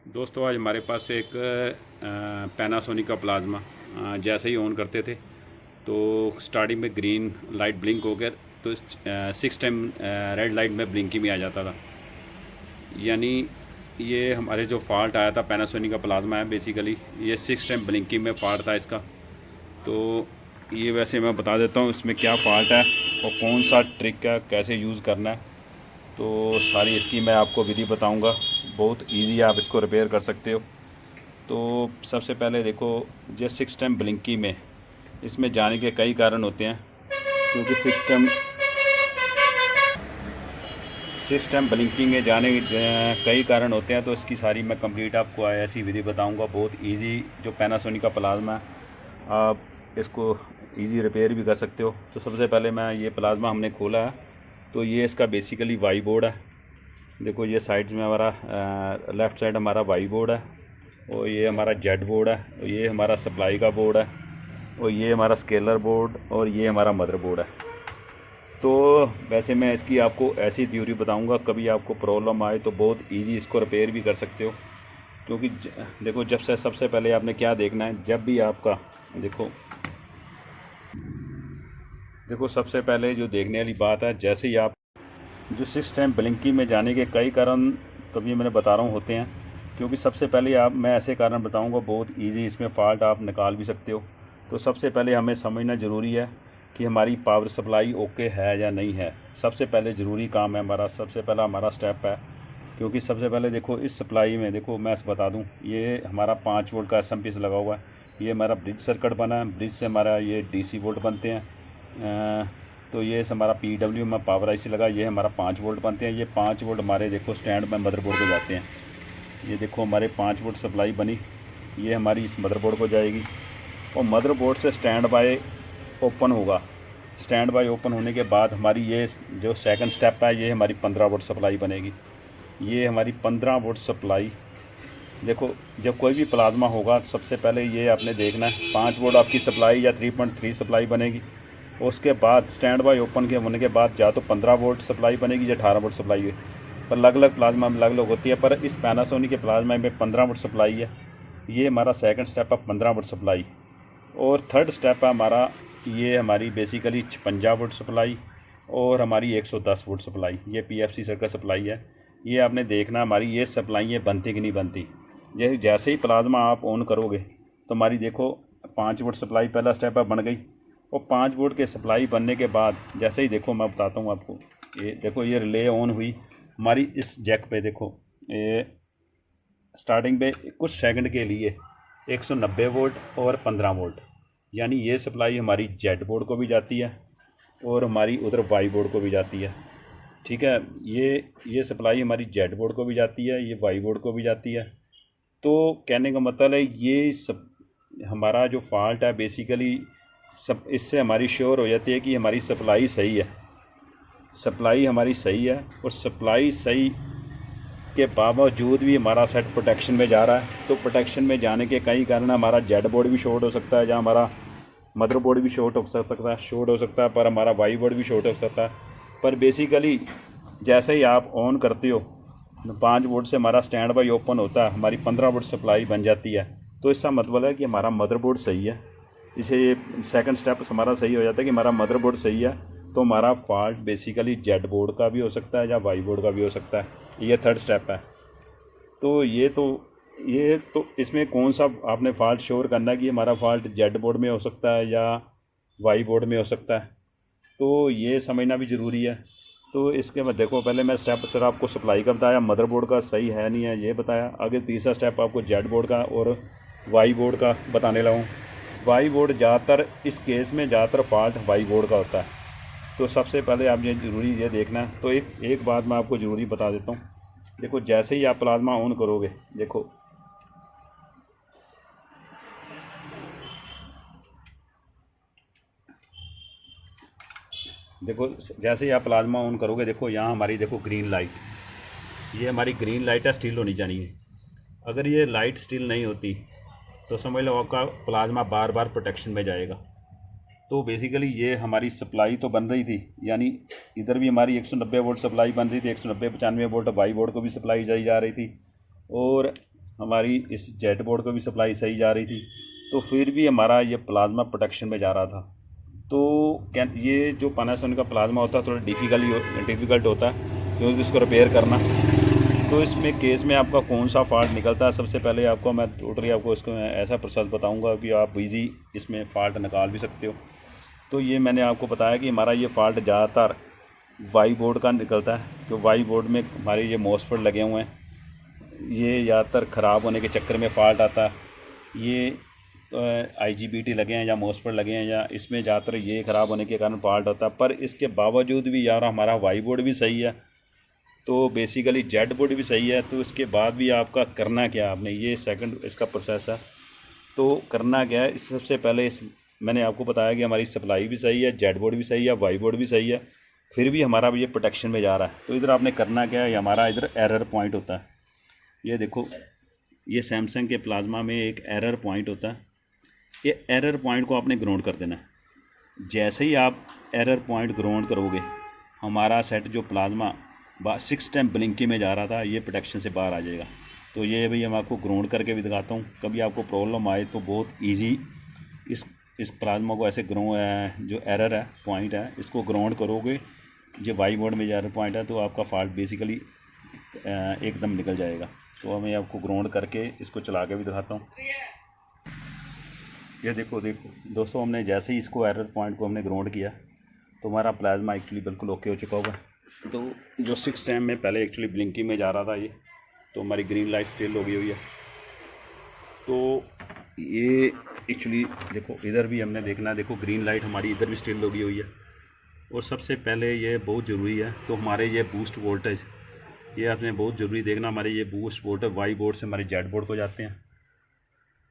दोस्तों आज हमारे पास एक पैनासोनिक का प्लाज्मा जैसे ही ऑन करते थे तो स्टार्टिंग में ग्रीन लाइट ब्लिंक हो गया तो 6 टाइम रेड लाइट में ब्लिंकिंग में आ जाता था। यानी ये हमारे जो फॉल्ट आया था पैनासोनिक का प्लाज्मा है बेसिकली ये 6 टाइम ब्लिंकिंग में फॉल्ट था इसका। तो ये वैसे मैं बता देता हूँ इसमें क्या फॉल्ट है और कौन सा ट्रिक है कैसे यूज़ करना है। तो सारी इसकी मैं आपको विधि बताऊंगा, बहुत इजी आप इसको रिपेयर कर सकते हो। तो सबसे पहले देखो ये 6 टाइम ब्लिंकी में इसमें जाने के कई कारण होते हैं, क्योंकि 6 टाइम ब्लिंकिंग में जाने कई कारण होते हैं। तो इसकी सारी मैं कंप्लीट आपको ऐसी विधि बताऊंगा, बहुत इजी। जो पैनासोनिक का प्लाज्मा है आप इसको इजी रिपेयर भी कर सकते हो। तो सबसे पहले मैं ये प्लाज्मा हमने खोला है तो ये इसका बेसिकली वाई बोर्ड है। देखो ये साइड्स में हमारा लेफ़्ट साइड हमारा वाई बोर्ड है और ये हमारा जेड बोर्ड है और ये हमारा सप्लाई का बोर्ड है और ये हमारा स्केलर बोर्ड और ये हमारा मदर बोर्ड है। तो वैसे मैं इसकी आपको ऐसी थ्योरी बताऊंगा, कभी आपको प्रॉब्लम आए तो बहुत इजी इसको रिपेयर भी कर सकते हो। क्योंकि देखो जब से सबसे पहले आपने क्या देखना है, जब भी आपका देखो सबसे पहले जो देखने वाली बात है, जैसे ही आप जो 6 टाइम ब्लिंकिंग में जाने के कई कारण तभी मैंने बता रहा हूँ होते हैं। क्योंकि सबसे पहले आप मैं ऐसे कारण बताऊँगा बहुत इजी, इसमें फ़ॉल्ट आप निकाल भी सकते हो। तो सबसे पहले हमें समझना ज़रूरी है कि हमारी पावर सप्लाई ओके है या नहीं है। सबसे पहले ज़रूरी काम है हमारा, सबसे पहला हमारा स्टेप है। क्योंकि सबसे पहले देखो इस सप्लाई में देखो मैं बता दूं, ये हमारा 5 वोल्ट का SMP से लगा हुआ है। ये हमारा ब्रिज सर्किट बना है, ब्रिज से हमारा ये DC वोल्ट बनते हैं। तो ये हमारा PW में पावर IC लगा, ये हमारा 5 वोल्ट बनते हैं। ये 5 वोल्ट हमारे देखो स्टैंड में मदरबोर्ड को जाते हैं। ये देखो हमारे 5 वोल्ट सप्लाई बनी, ये हमारी इस मदरबोर्ड को जाएगी और मदरबोर्ड से स्टैंड बाय ओपन होगा। स्टैंड बाय ओपन होने के बाद हमारी ये जो सेकंड स्टेप है, ये हमारी 15 वोल्ट सप्लाई बनेगी। ये हमारी 15 वोल्ट सप्लाई, देखो जब कोई भी प्लाज्मा होगा सबसे पहले ये आपने देखना है 5 वोल्ट आपकी सप्लाई या 3.3 सप्लाई बनेगी। उसके बाद स्टैंड बाय ओपन के होने के बाद या तो 15 वोल्ट सप्लाई बनेगी या 18 वोल्ट सप्लाई है, पर अलग अलग प्लाज्मा में अलग अलग होती है। पर इस पैनासोनिक के प्लाज्मा में 15 वोल्ट सप्लाई है। ये हमारा सेकंड स्टेप है 15 वोल्ट सप्लाई। और थर्ड स्टेप है हमारा, ये हमारी बेसिकली 56 वोल्ट सप्लाई और हमारी 110 वोल्ट सप्लाई, ये PFC सर्किट सप्लाई है। ये आपने देखना हमारी ये सप्लाई बनती कि नहीं बनती। जैसे ही प्लाज्मा आप ऑन करोगे तो हमारी देखो 5 वोल्ट सप्लाई पहला स्टेप है बन गई। और 5 वोल्ट के सप्लाई बनने के बाद जैसे ही देखो मैं बताता हूँ आपको, ये देखो ये रिले ऑन हुई हमारी इस जैक पे। देखो ये स्टार्टिंग पे कुछ सेकंड के लिए 190 वोल्ट और 15 वोल्ट, यानी ये सप्लाई हमारी जेड बोर्ड को भी जाती है और हमारी उधर वाई बोर्ड को भी जाती है। ठीक है, ये सप्लाई हमारी जेड बोर्ड को भी जाती है, ये वाई बोर्ड को भी जाती है। तो कहने का मतलब है ये सब हमारा जो फॉल्ट है बेसिकली सब इससे हमारी श्योर हो जाती है कि हमारी सप्लाई सही है। सप्लाई हमारी सही है और सप्लाई सही के बावजूद भी हमारा सेट प्रोटेक्शन में जा रहा है। तो प्रोटेक्शन में जाने के कई कारण, हमारा जेड बोर्ड भी शॉर्ट हो सकता है या हमारा मदर बोर्ड भी शॉर्ट हो सकता है, पर हमारा वाई बोर्ड भी शॉर्ट हो सकता है। पर बेसिकली जैसे ही आप ऑन करते हो 5 वोल्ट से हमारा स्टैंड बाई ओपन होता है, हमारी 15 वोल्ट सप्लाई बन जाती है। तो इसका मतलब है कि हमारा मदरबोर्ड सही है। इसे ये सेकंड स्टेप हमारा सही हो जाता है कि हमारा मदरबोर्ड सही है। तो हमारा फॉल्ट बेसिकली जेड बोर्ड का भी हो सकता है या वाई बोर्ड का भी हो सकता है। ये थर्ड स्टेप है। तो ये तो इसमें कौन सा आपने फॉल्ट श्योर करना है कि हमारा फॉल्ट जेड बोर्ड में हो सकता है या वाई बोर्ड में हो सकता है, तो ये समझना भी ज़रूरी है। तो इसके बाद देखो पहले मैं स्टेप सर आपको सप्लाई का बताया, मदरबोर्ड का सही है नहीं है ये बताया। आगे तीसरा स्टेप आपको जेड बोर्ड का और वाई बोर्ड का बताने लगा हूँ। वाई बोर्ड ज़्यादातर इस केस में ज़्यादातर फॉल्ट वाई बोर्ड का होता है। तो सबसे पहले आप ये ज़रूरी ये देखना है। तो एक बात मैं आपको ज़रूरी बता देता हूँ। देखो जैसे ही आप प्लाज्मा ऑन करोगे, देखो जैसे ही आप प्लाज्मा ऑन करोगे, देखो यहाँ हमारी देखो ग्रीन लाइट, ये हमारी ग्रीन लाइट है, स्टिल होनी चाहिए। अगर ये लाइट स्टिल नहीं होती तो समझ लो आपका प्लाज्मा बार बार प्रोटेक्शन में जाएगा। तो बेसिकली ये हमारी सप्लाई तो बन रही थी, यानी इधर भी हमारी 190 वोल्ट सप्लाई बन रही थी, 190 95 वोल्ट वाई बोर्ड को भी सप्लाई जाई जा रही थी। और हमारी इस जेट बोर्ड को भी सप्लाई सही जा रही थी, तो फिर भी हमारा ये प्लाज्मा प्रोटेक्शन में जा रहा था। तो क्या ये जो पैनासोनिक का प्लाज्मा होता है थोड़ा डिफ़िकल्ट होता है क्योंकि इसको रिपेयर करना। तो इसमें केस में आपका कौन सा फॉल्ट निकलता है, सबसे पहले आपको मैं टोटली आपको इसको ऐसा प्रोसेस बताऊंगा कि आप इजी इसमें फ़ॉल्ट निकाल भी सकते हो। तो ये मैंने आपको बताया कि हमारा ये फ़ॉल्ट ज़्यादातर वाई बोर्ड का निकलता है, तो वाई बोर्ड में हमारे ये मॉसफेट लगे हुए हैं, ये ज़्यादातर ख़राब होने के चक्कर में फ़ॉल्ट आता है। ये IGBT लगे हैं या मॉसफेट लगे हैं या इसमें ज़्यादातर ये ख़राब होने के कारण फ़ॉल्ट होता है। पर इसके बावजूद भी यार हमारा वाई बोर्ड भी सही है, तो बेसिकली जेट बोर्ड भी सही है। तो इसके बाद भी आपका करना क्या, आपने ये सेकंड इसका प्रोसेस है। तो करना क्या है, इस सबसे पहले मैंने आपको बताया कि हमारी सप्लाई भी सही है, जेट बोर्ड भी सही है, वाई बोर्ड भी सही है, फिर भी हमारा ये प्रोटेक्शन में जा रहा है। तो इधर आपने करना क्या है, हमारा इधर एरर पॉइंट होता है। ये देखो, ये सैमसंग के प्लाज्मा में एक एरर पॉइंट होता है। ये एरर पॉइंट को आपने ग्राउंड कर देना है। जैसे ही आप एरर पॉइंट ग्राउंड करोगे, हमारा सेट जो प्लाज्मा 6 टाइम ब्लिंकी में जा रहा था, ये प्रोटेक्शन से बाहर आ जाएगा। तो ये भाई मैं आपको ग्राउंड करके भी दिखाता हूँ। कभी आपको प्रॉब्लम आए तो बहुत ईजी इस प्लाज्मा को ऐसे जो एरर है पॉइंट है, इसको ग्राउंड करोगे, जो वाई बोर्ड में जो एरर पॉइंट है, तो आपका फॉल्ट बेसिकली एकदम निकल जाएगा। तो मैं आपको ग्राउंड करके इसको चला के भी दिखाता हूँ। ये देखो दोस्तों, हमने जैसे ही इसको एरर पॉइंट को हमने ग्राउंड किया तो हमारा प्लाज्मा एक्चुअली बिल्कुल ओके हो चुका होगा। तो जो 6 टाइम में पहले एक्चुअली ब्लिंकिंग में जा रहा था ये, तो हमारी ग्रीन लाइट स्टिल हो गई हुई है। तो ये एक्चुअली देखो, इधर भी हमने देखना है, देखो ग्रीन लाइट हमारी इधर भी स्टिल लगी हुई है। और सबसे पहले ये बहुत ज़रूरी है, तो हमारे ये बूस्ट वोल्टेज, ये आपने बहुत ज़रूरी देखना, हमारे ये बूस्ट वोल्टेज वाई बोर्ड से हमारे जेट बोर्ड को जाते हैं।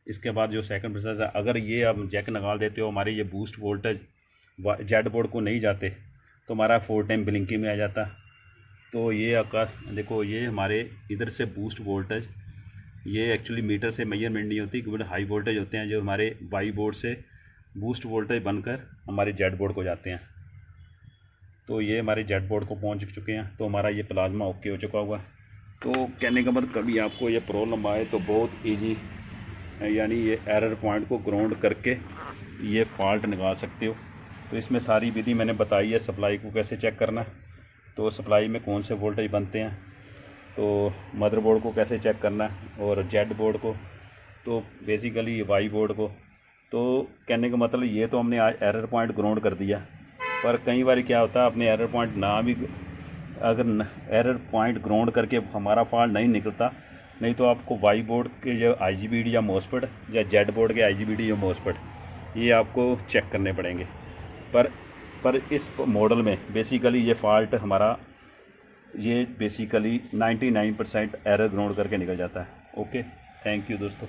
इसके बाद जो सेकंड प्रोसेस है, अगर ये आप जैक निकाल देते हो, हमारे ये बूस्ट वोल्टेज जेट बोर्ड को नहीं जाते, तो हमारा 4 टाइम ब्लिंकिंग में आ जाता। तो ये आपका देखो, ये हमारे इधर से बूस्ट वोल्टेज, ये एक्चुअली मीटर से मेजरमेंट नहीं होती क्योंकि हाई वोल्टेज होते हैं, जो हमारे वाई बोर्ड से बूस्ट वोल्टेज बनकर हमारे जेट बोर्ड को जाते हैं। तो ये हमारे जेट बोर्ड को पहुंच चुके हैं, तो हमारा ये प्लाज्मा ओके हो चुका होगा। तो कहने का मतलब, कभी आपको ये प्रॉब्लम आए तो बहुत ईजी, यानी ये एरर पॉइंट को ग्राउंड करके ये फॉल्ट निकाल सकते हो। तो इसमें सारी विधि मैंने बताई है, सप्लाई को कैसे चेक करना, तो सप्लाई में कौन से वोल्टेज बनते हैं, तो मदरबोर्ड को कैसे चेक करना है, और जेट बोर्ड को, तो बेसिकली वाई बोर्ड को। तो कहने का मतलब ये तो हमने आज एरर पॉइंट ग्राउंड कर दिया, पर कई बार क्या होता है, अपने एरर पॉइंट ना भी, अगर एरर पॉइंट ग्राउंड करके हमारा फॉल्ट नहीं निकलता, नहीं तो आपको वाई बोर्ड के जो IGBT या मॉसफेट, या जेट बोर्ड के IGBT या मॉसफेट, ये आपको चेक करने पड़ेंगे। पर इस मॉडल में बेसिकली ये फॉल्ट हमारा, ये बेसिकली 99% एरर ग्राउंड करके निकल जाता है। ओके, थैंक यू दोस्तों।